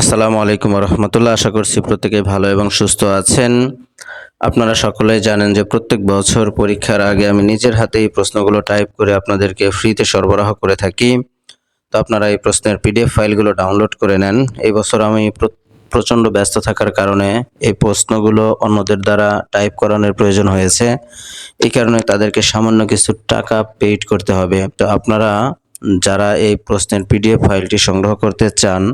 আসসালামু আলাইকুম রহমতুল্লাহ। আশা করছি প্রত্যেকেই ভালো এবং সুস্থ আছেন। আপনারা সকলেই জানেন যে প্রত্যেক বছর পরীক্ষার আগে আমি নিজের হাতে এই প্রশ্নগুলো টাইপ করে আপনাদেরকে ফ্রিতে সরবরাহ করে থাকি। তো আপনারা এই প্রশ্নের পিডিএফ ফাইলগুলো ডাউনলোড করে নেন। এই বছর আমি প্রচণ্ড ব্যস্ত থাকার কারণে এই প্রশ্নগুলো অন্যদের দ্বারা টাইপ করানোর প্রয়োজন হয়েছে। এই কারণে তাদেরকে সামান্য কিছু টাকা পেইড করতে হবে। তো আপনারা যারা এই প্রশ্নের পিডিএফ ফাইলটি সংগ্রহ করতে চান,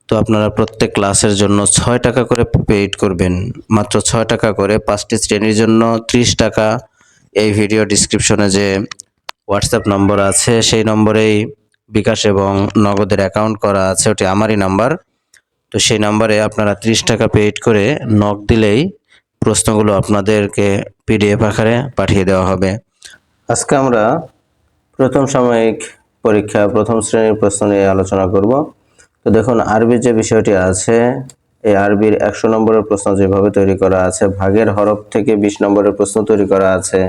তো আপনারা প্রত্যেক ক্লাসের জন্য ৬ টাকা করে পেইড করবেন। মাত্র ৬ টাকা করে ৫টি শ্রেণীর জন্য ৩০ টাকা। এই ভিডিও ডেসক্রিপশনে যে হোয়াটসঅ্যাপ নম্বর আছে সেই নম্বরেই বিকাশ এবং নগদের অ্যাকাউন্ট করা আছে, ওটি আমারই নাম্বার। তো সেই নাম্বারে আপনারা ৩০ টাকা পেইড করে নক দিলেই প্রশ্নগুলো আপনাদেরকে পিডিএফ আকারে পাঠিয়ে দেওয়া হবে। আজকে আমরা প্রথম সাময়িক পরীক্ষা প্রথম শ্রেণীর প্রশ্ন নিয়ে আলোচনা করব। তো দেখুন, আরবির যে বিষয়টি আছে, এই আরবির ১০০ নম্বরের প্রশ্ন যেভাবে তৈরি করা আছে, ভাগের হরফ থেকে ২০ নম্বরের প্রশ্ন তৈরি করা আছে,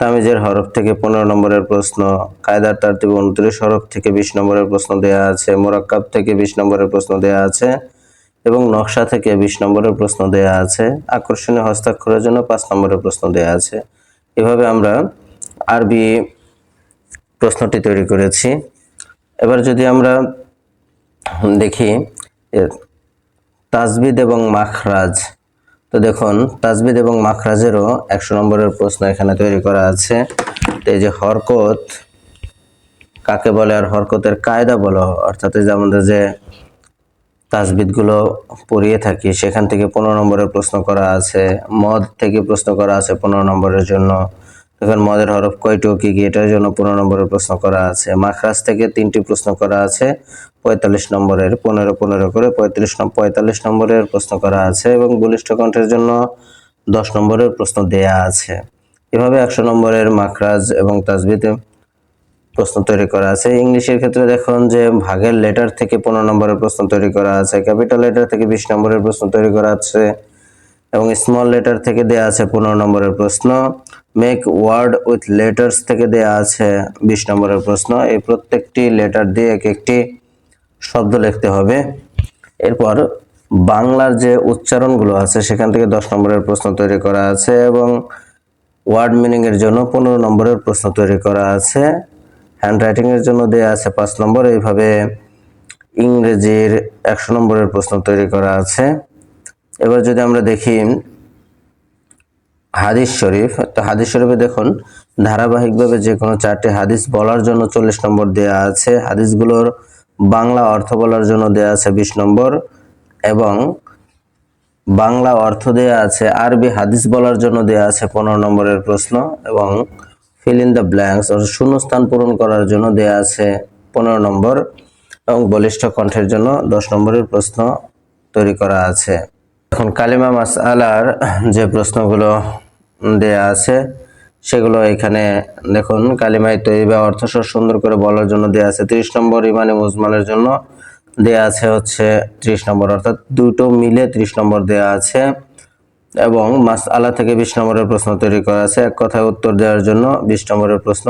তামিজের হরফ থেকে ১৫ নম্বরের প্রশ্ন, কায়দার তারতিবে ২৯ হরফ থেকে ২০ নম্বরের প্রশ্ন দেয়া আছে, মোরাক্কাব থেকে ২০ নম্বরের প্রশ্ন দেয়া আছে এবং নকশা থেকে ২০ নম্বরের প্রশ্ন দেয়া আছে। আকর্ষণীয় হস্তাক্ষরের জন্য ৫ নম্বরের প্রশ্ন দেয়া আছে। এভাবে আমরা আরবি প্রশ্নটি তৈরি করেছি। এবার যদি আমরা দেখি তাজবিদ এবং মাখরাজ, তো দেখুন তাজবিদ এবং মাখরাজেরও ১০০ নম্বরের প্রশ্ন এখানে তৈরি করা আছে। এই যে হরকত কাকে বলে আর হরকতের কায়দা বলো, অর্থাৎ এই যে আমাদের যে তাজবিদগুলো পড়িয়ে থাকি সেখান থেকে ১৫ নম্বরের প্রশ্ন করা আছে। মদ থেকে প্রশ্ন করা আছে ১৫ নম্বরের জন্য। এখন মদের হরফ কয়টি ও কি কি, এটার জন্য ১৫ নম্বরের প্রশ্ন করা আছে। মাখরাজ থেকে ৩টি প্রশ্ন করা আছে ৪৫ নম্বরের, ১৫ করে ৪৫ নম্বরের প্রশ্ন করা আছে এবং বলিষ্ঠ কণ্ঠের জন্য ১০ নম্বরের প্রশ্ন দেয়া আছে। এভাবে ১০০ নম্বরের মাখরাজ এবং তাজবিদ প্রশ্ন তৈরি করা আছে। ইংলিশের ক্ষেত্রে দেখুন যে ভাগের লেটার থেকে ১৫ নম্বরের প্রশ্ন তৈরি করা আছে, ক্যাপিটাল লেটার থেকে ২০ নম্বরের প্রশ্ন তৈরি করা আছে এবং স্মল লেটার থেকে দেয়া আছে ১৫ নম্বরের প্রশ্ন। মেক ওয়ার্ড উইথ লেটার্স থেকে দেয়া আছে ২০ নম্বরের প্রশ্ন। এই প্রত্যেকটি লেটার দিয়ে এক একটি শব্দ লিখতে হবে। এরপর বাংলার যে উচ্চারণগুলো আছে সেখান থেকে ১০ নম্বরের প্রশ্ন তৈরি করা আছে এবং ওয়ার্ড মিনিং এর জন্য ১৫ নম্বরের প্রশ্ন তৈরি করা আছে। হ্যান্ডরাইটিং এর জন্য দেয়া আছে ৫ নম্বর। এইভাবে ইংরেজির ১০০ নম্বরের প্রশ্ন তৈরি করা আছে। এবার যদি আমরা দেখি হাদিস শরীফ, তো হাদিস শরীফে দেখুন ধারাবাহিকভাবে যে কোনো 4টি হাদিস বলার জন্য 40 নম্বর দেয়া আছে। হাদিসগুলোর বাংলা অর্থ বলার জন্য দেয়া আছে 20 নম্বর এবং বাংলা অর্থ দেয়া আছে। আরবি হাদিস বলার জন্য দেয়া আছে 15 নম্বরের প্রশ্ন এবং ফিল ইন দ্য ব্ল্যাঙ্কস অর্থাৎ শূন্যস্থান পূরণ করার জন্য দেয়া আছে 15 নম্বর এবং বলিষ্ঠ কণ্ঠের জন্য 10 নম্বরের প্রশ্ন তৈরি করা আছে। এখন কালিমা মাসআলার যে প্রশ্নগুলো দেয়া আছে সেগুলো এখানে দেখুন। কালিমায়ে তৈয়বা অর্থ সুন্দর করে বলার জন্য দেয়া আছে 30 নম্বর। ইমানে মুজমালের জন্য দেয়া আছে হচ্ছে 30 নম্বর, অর্থাৎ দুটো মিলে 30 নম্বর দেয়া আছে এবং মাসআলা থেকে 20 নম্বরের প্রশ্ন তৈরি করা আছে। এক কথায় উত্তর দেওয়ার জন্য 20 নম্বরের প্রশ্ন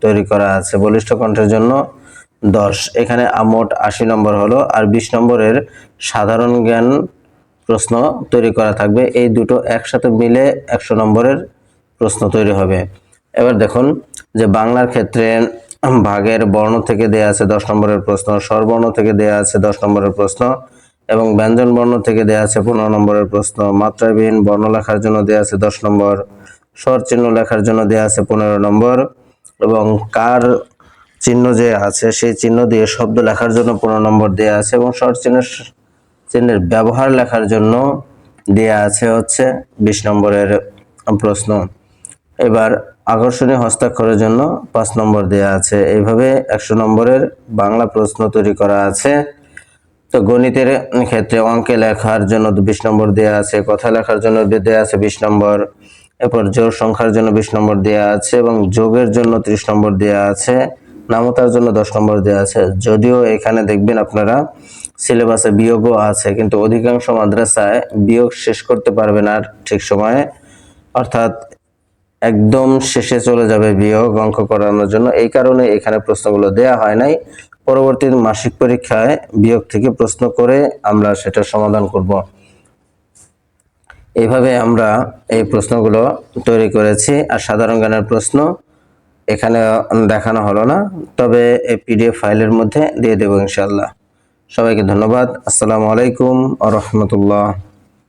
তৈরি করা আছে। বলিষ্ঠ কণ্ঠের জন্য 10। এখানে মোট 80 নম্বর হলো আর 20 নম্বরের সাধারণ জ্ঞান প্রশ্ন তৈরি করা থাকবে। এই দুটো একসাথে মিলে 100 নম্বরের প্রশ্ন তৈরি হবে। এবার দেখুন যে বাংলার ক্ষেত্রে ভাগের বর্ণ থেকে দেয়া আছে 10 নম্বরের প্রশ্ন, স্বরবর্ণ থেকে দেয়া আছে 10 নম্বরের প্রশ্ন এবং ব্যঞ্জন বর্ণ থেকে দেয়া আছে 15 নম্বরের প্রশ্ন। মাত্রাবিহীন বর্ণ লেখার জন্য দেয়া আছে 10 নম্বর, স্বর চিহ্ন লেখার জন্য দেয়া আছে 15 নম্বর এবং কার চিহ্ন যে আছে সেই চিহ্ন দিয়ে শব্দ লেখার জন্য 15 নম্বর দেয়া আছে এবং স্বর চিহ্নের ব্যবহার লেখার জন্য দেয়া আছে হচ্ছে 20 নম্বরের প্রশ্ন। এবার আকর্ষণীয় হস্তাক্ষরের জন্য 5 নম্বর দেয়া আছে। এইভাবে 100 নম্বরের বাংলা প্রশ্ন তৈরি করা আছে। তো গণিতের ক্ষেত্রে অঙ্কে লেখার জন্য 20 নম্বর দেয়া আছে, কথা লেখার জন্য দেয়া আছে 20 নম্বর, এরপর জোড় সংখ্যার জন্য 20 নম্বর দেয়া আছে এবং যোগের জন্য 30 নম্বর দেয়া আছে, নামতার জন্য 10 নম্বর দেয়া আছে। যদিও এখানে দেখবেন আপনারা সিলেবাসে বিয়োগও আছে, কিন্তু অধিকাংশ মাদ্রাসায় বিয়োগ শেষ করতে পারবে না ঠিক সময়ে, অর্থাৎ একদম শেষে চলে যাবে বিয়োগ অঙ্ক করানোর জন্য। এই কারণে এখানে প্রশ্নগুলো দেয়া হয় নাই। পরবর্তী মাসিক পরীক্ষায় বিয়োগ থেকে প্রশ্ন করে আমরা সেটা সমাধান করব। এইভাবে আমরা এই প্রশ্নগুলো তৈরি করেছি। আর সাধারণ জ্ঞানের প্রশ্ন এখানে দেখানো হলো না, তবে এই পিডিএফ ফাইলের মধ্যে দিয়ে দেব ইনশাআল্লাহ। সবাইকে ধন্যবাদ। আসসালামু আলাইকুম ওয়া রাহমাতুল্লাহ।